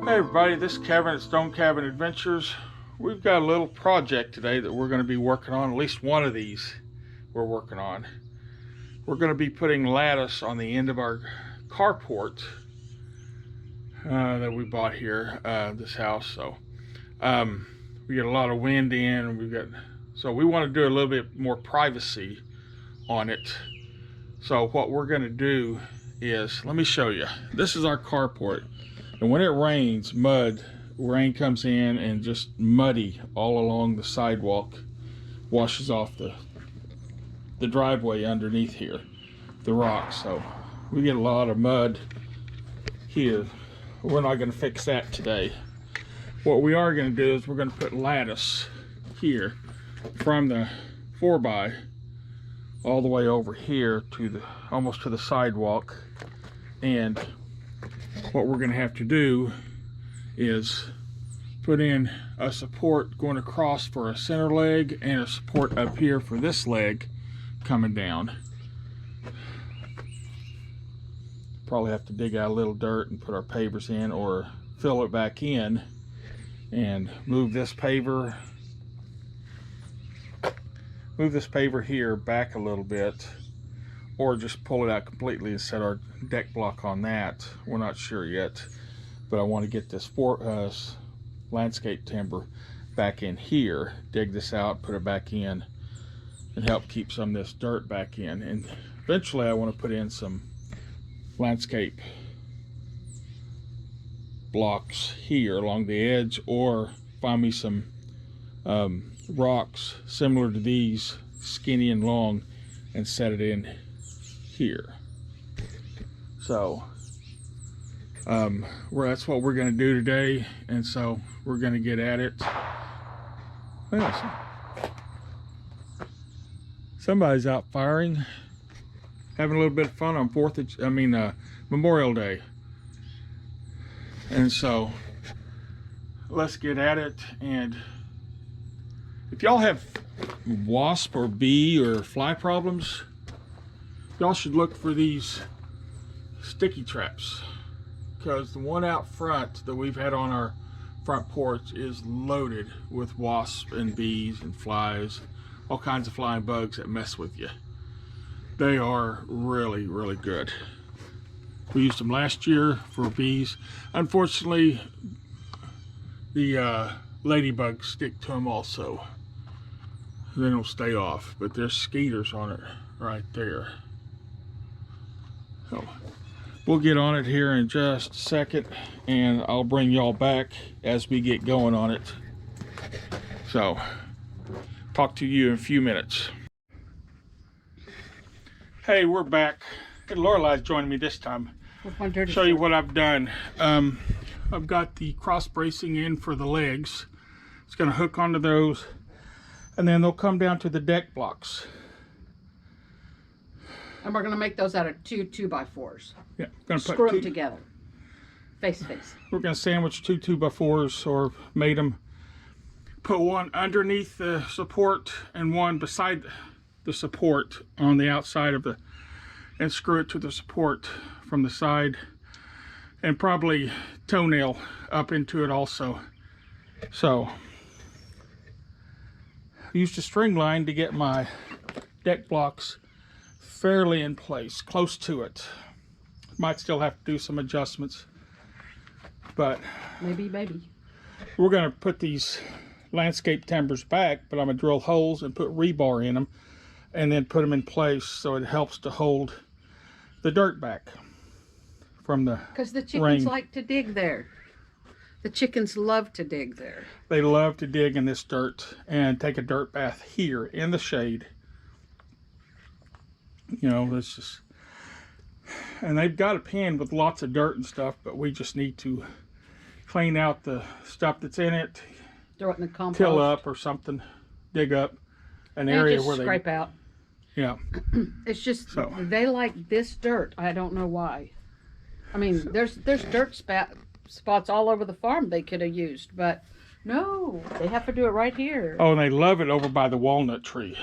Hey everybody, this is Kevin at Stonecabinadventures. We've got a little project today that we're going to be working on. At least one of these we're working on. We're going to be putting lattice on the end of our carport that we bought here, this house. So we get a lot of wind in, and so we want to do a little bit more privacy on it. So what we're going to do is, let me show you. This is our carport. And when it rains, rain comes in and just muddy all along the sidewalk, washes off the driveway underneath here, the rocks. So we get a lot of mud here. We're not going to fix that today. What we are going to do is we're going to put lattice here from the 4x all the way over here to almost to the sidewalk. And what we're going to have to do is put in a support going across for a center leg and a support up here for this leg coming down. Probably have to dig out a little dirt and put our pavers in, or fill it back in and move this paver here back a little bit, or just pull it out completely and set our deck block on that. We're not sure yet, but I want to get this landscape timber back in here, dig this out, put it back in, and help keep some of this dirt back in. And eventually I want to put in some landscape blocks here along the edge, or find me some rocks similar to these, skinny and long, and set it in here. So that's what we're going to do today, and so we're going to get at it. Well, somebody's out firing, having a little bit of fun on Memorial Day, and so let's get at it. And if y'all have wasp or bee or fly problems, y'all should look for these sticky traps, because the one out front that we've had on our front porch is loaded with wasps and bees and flies, all kinds of flying bugs that mess with you. They are really, really good. We used them last year for bees. Unfortunately, the ladybugs stick to them also. They don't stay off, but there's skeeters on it right there. So we'll get on it here in just a second, and I'll bring y'all back as we get going on it. So talk to you in a few minutes. Hey, we're back, and Lorelai's joining me this time. Show you what I've done. I've got the cross bracing in for the legs. It's going to hook onto those, and then they'll come down to the deck blocks. And we're going to make those out of two 2x4s. Yeah, gonna screw them together, face to face. We're going to sandwich two 2x4s, or made them. Put one underneath the support and one beside the support on the outside of and screw it to the support from the side, and probably toenail up into it also. So I used a string line to get my deck blocks fairly in place, close to it. Might still have to do some adjustments, but maybe we're going to put these landscape timbers back, but I'm going to drill holes and put rebar in them, and then put them in place so it helps to hold the dirt back from the because the chickens like to dig there. The chickens love to dig there. They love to dig in this dirt and take a dirt bath here in the shade. You know, this just, and they've got a pen with lots of dirt and stuff, but we just need to clean out the stuff that's in it, throw it in the compost, till up or something, dig up an area just where scrape out. Yeah. It's just they like this dirt. I don't know why. I mean, there's dirt spots all over the farm they could have used, but no, they have to do it right here. Oh, and they love it over by the walnut tree.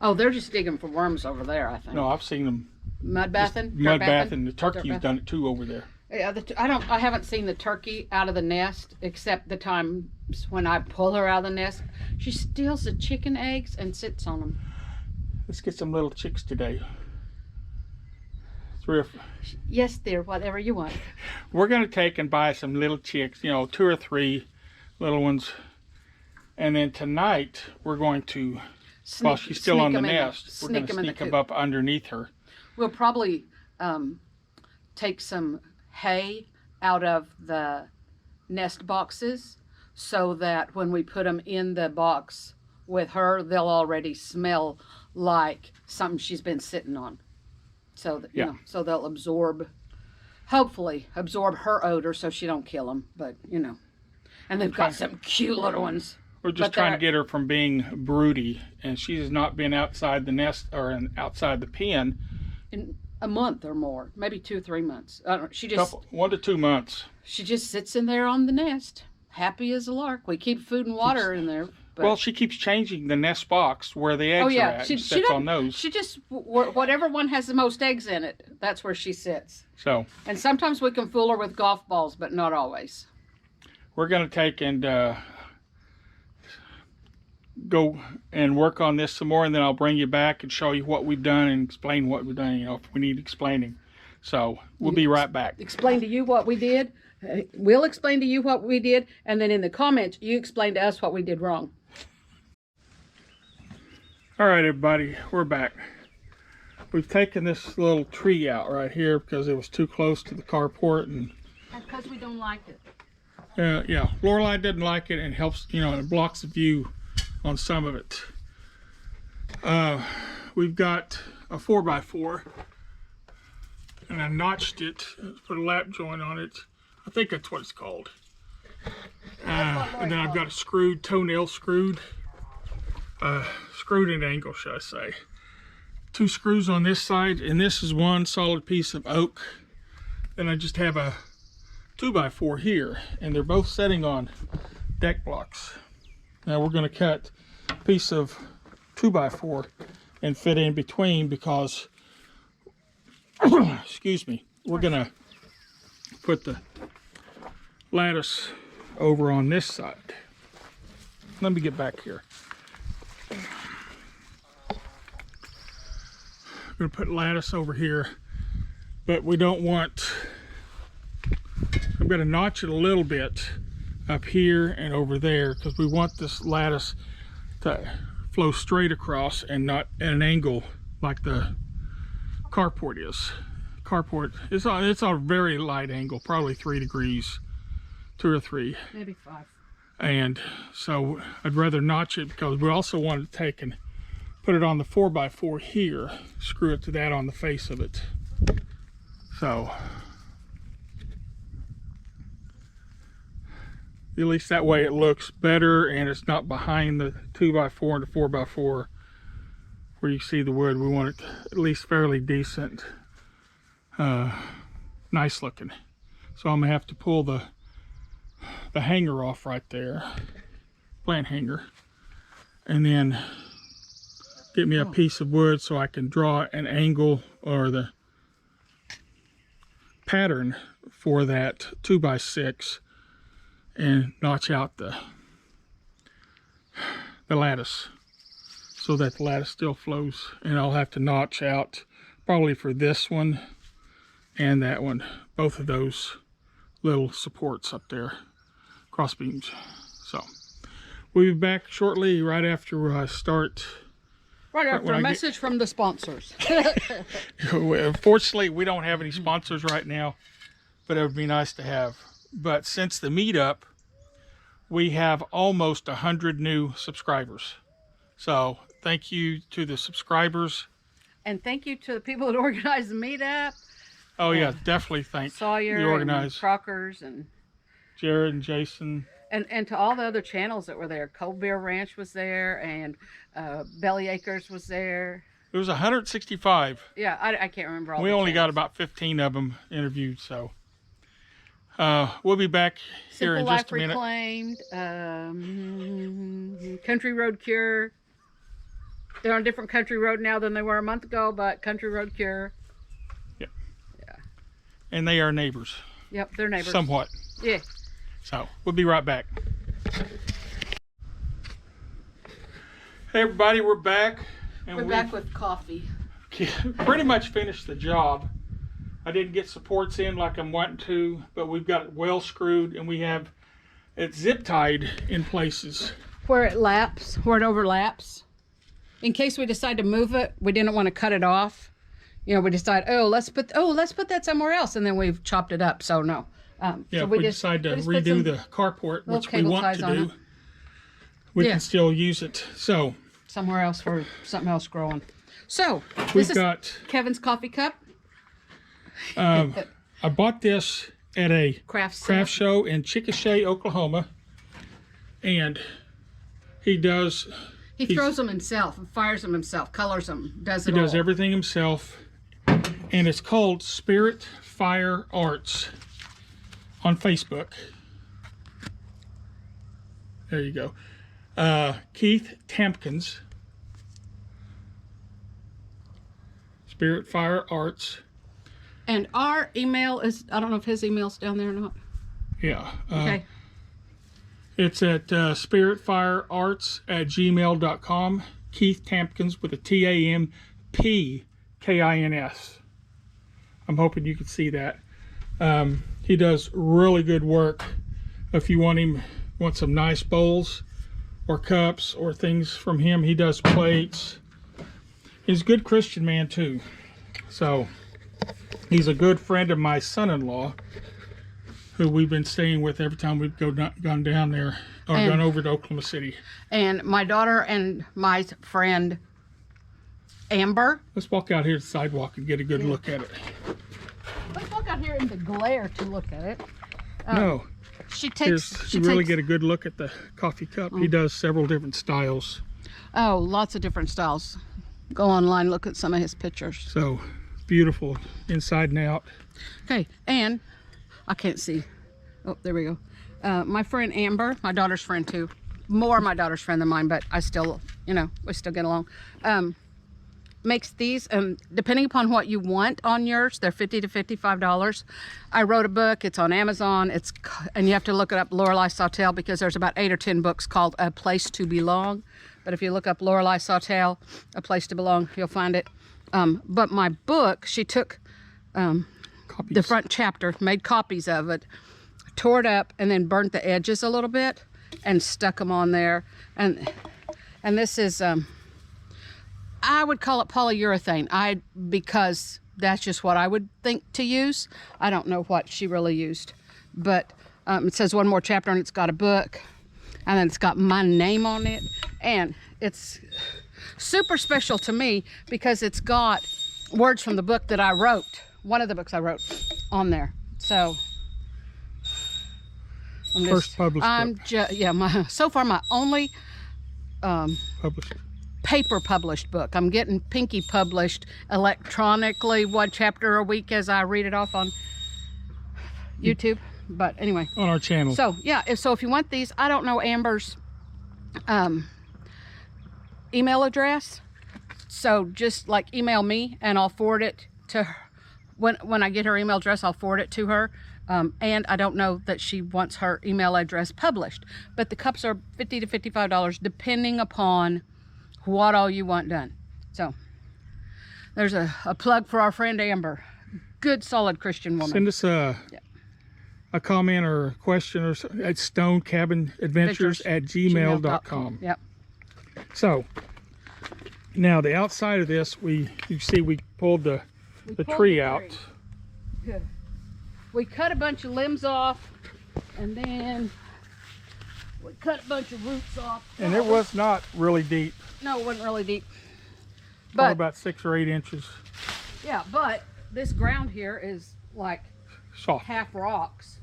Oh, they're just digging for worms over there, I think. No, I've seen them mud bathing. Mud bathing. The turkey's done it too over there. Yeah, I haven't seen the turkey out of the nest except the times when I pull her out of the nest. She steals the chicken eggs and sits on them. Let's get some little chicks today. 3 or 4. Yes, dear, whatever you want. We're gonna take and buy some little chicks, 2 or 3 little ones, and then tonight we're going to, while she's still on the nest, we're gonna sneak them up underneath her. We'll probably take some hay out of the nest boxes so that when we put them in the box with her, they'll already smell like something she's been sitting on. So that, so they'll hopefully absorb her odor so she don't kill them. But, and they've got some cute little ones. We're just trying to get her from being broody, and she has not been outside the nest or outside the pen in a month or more, maybe 2 or 3 months. I don't. She just 1 to 2 months. She just sits in there on the nest, happy as a lark. We keep food and water in there. But... Well, she keeps changing the nest box where the eggs are at. She sits on those. She just, whatever one has the most eggs in it, that's where she sits. So. And sometimes we can fool her with golf balls, but not always. We're going to take and go and work on this some more, and then I'll bring you back and show you what we've done and explain what we've done, if we need explaining. So we'll be right back. Explain to you what we did. We'll explain to you what we did, and then in the comments, you explain to us what we did wrong. All right, everybody, we're back. We've taken this little tree out right here because it was too close to the carport, and because we don't like it. Yeah, Lorelei doesn't like it, and helps, it blocks the view on some of it. We've got a 4x4, and I notched it, put a lap joint on it. I think that's what it's called. And then I've got a toenail screwed at angle, should I say. 2 screws on this side, and this is one solid piece of oak. Then I just have a 2x4 here, and they're both sitting on deck blocks. Now we're going to cut a piece of 2x4 and fit in between because, excuse me, we're going to put the lattice over on this side. Let me get back here. I'm going to put lattice over here, but we don't want, I'm going to notch it a little bit up here and over there because we want this lattice to flow straight across and not at an angle like the carport is. Carport, it's on a very light angle, probably 3 degrees, 2 or 3. Maybe 5. And so I'd rather notch it because we also want to take and put it on the 4x4 here, screw it to that on the face of it. So at least that way it looks better and it's not behind the 2x4 and the 4x4 where you see the wood. We want it at least fairly decent, nice looking. So I'm gonna have to pull the hanger off right there, plant hanger, and then get me a piece of wood so I can draw an angle or the pattern for that 2x6 and notch out the lattice so that the lattice still flows. And I'll have to notch out probably for this one and that one, both of those little supports up there, cross beams. So we'll be back shortly, right after I start. Right after a message from the sponsors. Unfortunately, we don't have any sponsors right now, but it would be nice to have. But since the meetup, we have almost 100 new subscribers. So thank you to the subscribers. And thank you to the people that organized the meetup. Oh yeah, definitely thank Sawyer the organizers, and Crockers and Jared and Jason. And to all the other channels that were there. Cold Beer Ranch was there, and Belly Acres was there. It was 165. Yeah, I can't remember all. We only got about 15 of them interviewed, so we'll be back here in just a minute. Reclaimed, Country Road Cure. They're on a different country road now than they were a month ago, but Country Road Cure. Yep. Yeah. And they are neighbors. Yep, they're neighbors. Somewhat. Yeah. So we'll be right back. Hey everybody, we're back. And We're back with coffee. Pretty much finished the job. I didn't get supports in like I'm wanting to, but we've got it well screwed, and we have it zip tied in places. Where it overlaps. In case we decide to move it, we didn't want to cut it off. You know, we decide, let's put that somewhere else, and then we've chopped it up. So no. Yeah, so we decide to redo the carport, which we want to do. We can still use it. So somewhere else for something else growing. So we've got Kevin's coffee cup. I bought this at a craft show in Chickasha, Oklahoma, and he throws them himself, fires them himself, colors them, does everything himself, and it's called Spirit Fire Arts on Facebook. There you go. Keith Tampkins, Spirit Fire Arts. And our email is, I don't know if his email's down there or not. Yeah. Okay. It's at spiritfirearts@gmail.com. Keith Tampkins with a Tampkins. I'm hoping you can see that. He does really good work. If you want some nice bowls or cups or things from him, he does plates. He's a good Christian man too. So he's a good friend of my son-in-law, who we've been staying with every time we've gone down there or gone over to Oklahoma City. And my daughter and my friend Amber. Let's walk out here to the sidewalk and get a good look at it. Let's walk out here in the glare to look at it. No. She really get a good look at the coffee cup. He does several different styles. Oh, lots of different styles. Go online, look at some of his pictures. So beautiful inside and out. Okay, and I can't see. Oh, there we go. My friend Amber, my daughter's friend too. More my daughter's friend than mine, but I still, we still get along. Makes these, depending upon what you want on yours, they're $50 to $55. I wrote a book. It's on Amazon. And you have to look it up, Lorelei Sawtelle, because there's about 8 or 10 books called A Place to Belong. But if you look up Lorelei Sawtelle, A Place to Belong, you'll find it. But my book, she took the front chapter, made copies of it, tore it up, and then burnt the edges a little bit and stuck them on there. And this is, I would call it polyurethane, because that's just what I would think to use. I don't know what she really used. But it says one more chapter, and it's got a book, and then it's got my name on it. And it's super special to me because it's got words from the book that I wrote, one of the books I wrote on there. So first published book. So far my only published paper published book. I'm getting Pinky published electronically, one chapter a week as I read it off on YouTube. But anyway, on our channel. So yeah, if you want these, I don't know Amber's email address, so just like email me and I'll forward it to her. When I get her email address, I'll forward it to her. And I don't know that she wants her email address published, but the cups are $50 to $55 depending upon what all you want done. So there's a plug for our friend Amber. Good, solid Christian woman. Send us a comment or a question or at Stonecabinadventures@gmail.com. Yep. So now the outside of this, you see we pulled the tree out. Good. We cut a bunch of limbs off, and then we cut a bunch of roots off. And it was not really deep. No, it wasn't really deep. Probably about 6 or 8 inches. Yeah, but this ground here is like soft, half rocks.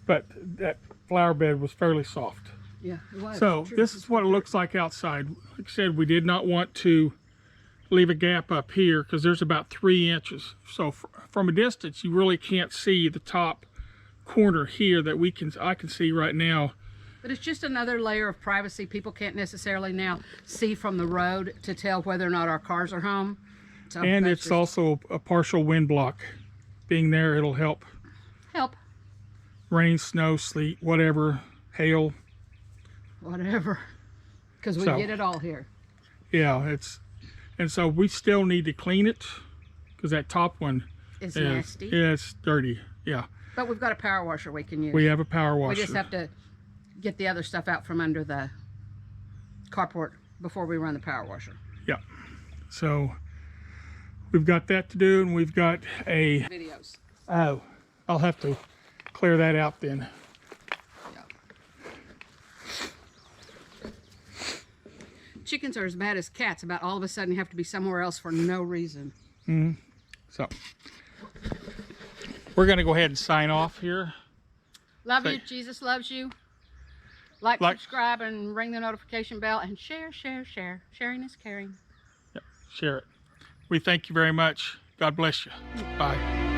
But that flower bed was fairly soft. Yeah, it was. So this is what it looks like outside. Like I said, we did not want to leave a gap up here because there's about 3 inches. So from a distance, you really can't see the top corner here that I can see right now. But it's just another layer of privacy. People can't necessarily now see from the road to tell whether or not our cars are home. So and it's also a partial wind block. Being there, it'll help. rain, snow, sleet, whatever, hail. Whatever. Because we So, get it all here. Yeah, and so we still need to clean it because that top one It's nasty. Yeah, it's dirty. Yeah. But we've got a power washer we can use. We have a power washer. We just have to get the other stuff out from under the carport before we run the power washer. Yeah. So we've got that to do, and we've got a Videos. Oh, I'll have to clear that out then. Yeah. Chickens are as bad as cats. About all of a sudden have to be somewhere else for no reason. Mm-hmm. So we're going to go ahead and sign off here. Love you. Jesus loves you. Like, subscribe, and ring the notification bell, and share, share, share. Sharing is caring. Yep, share it. We thank you very much. God bless you. Bye.